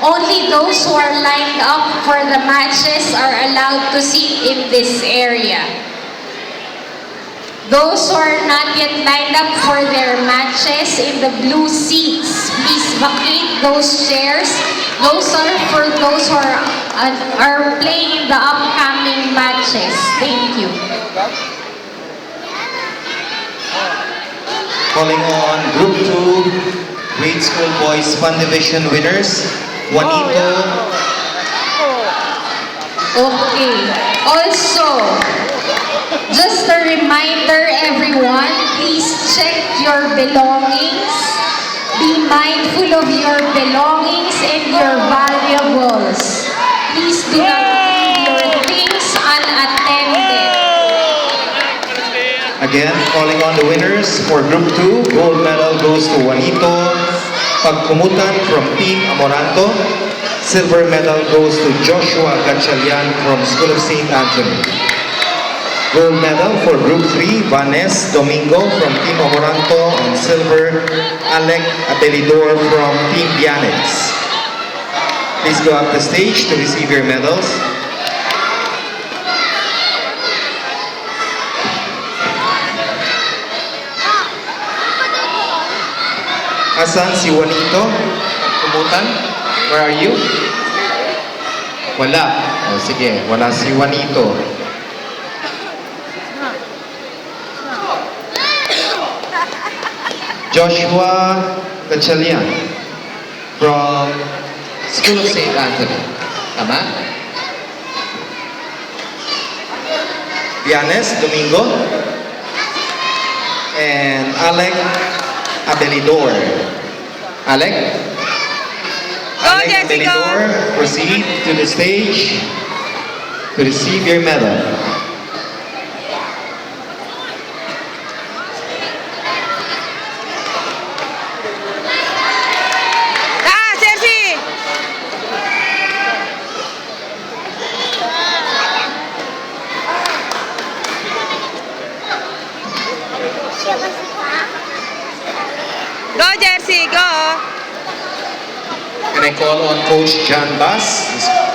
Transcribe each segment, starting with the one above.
Only those who are lined up for the matches are allowed to sit in this area. Those who are not yet lined up for their matches in the blue seats, please vacate those chairs. Those are for those who are playing in the upcoming matches. Thank you. Calling on Group 2, Grade School Boys Fun Division winners, Juanito. Okay. Also, just a reminder everyone, please check your belongings. Be mindful of your belongings and your valuables. Please do not leave your things unattended. Again, calling on the winners for Group 2, gold medal goes to Juanito Pagkumutan from Team Amoranto. Silver medal goes to Joshua Gatchalian from School of St. Anthony. Gold medal for Group 3, Vanes Domingo from Team Amoranto, and silver, Alec Abelidor from Team Vianex. Please go up the stage to receive your medals. Asan si Juanito Pagkumutan? Where are you? Wala. O sige, wala si Juanito. Joshua Gatchalian from School of St. Anthony. Tama? Vianes Domingo and Alec Abelidor. Alec? Alec Abelidor, proceed to the stage to receive your medal. Go, Jersey, go! And I call on Coach John Bass,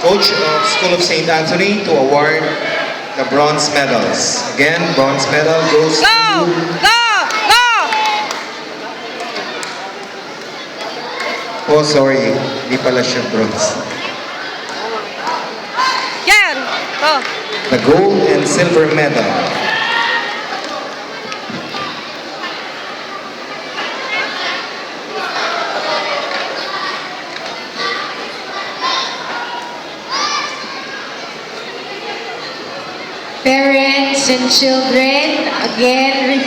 coach of School of St. Anthony, to award the bronze medals. Again, bronze medal goes Go! to... Go! Go! Oh, sorry. Hindi pala siya bronze. Yan! Go! The gold and silver medal. Parents and children, again,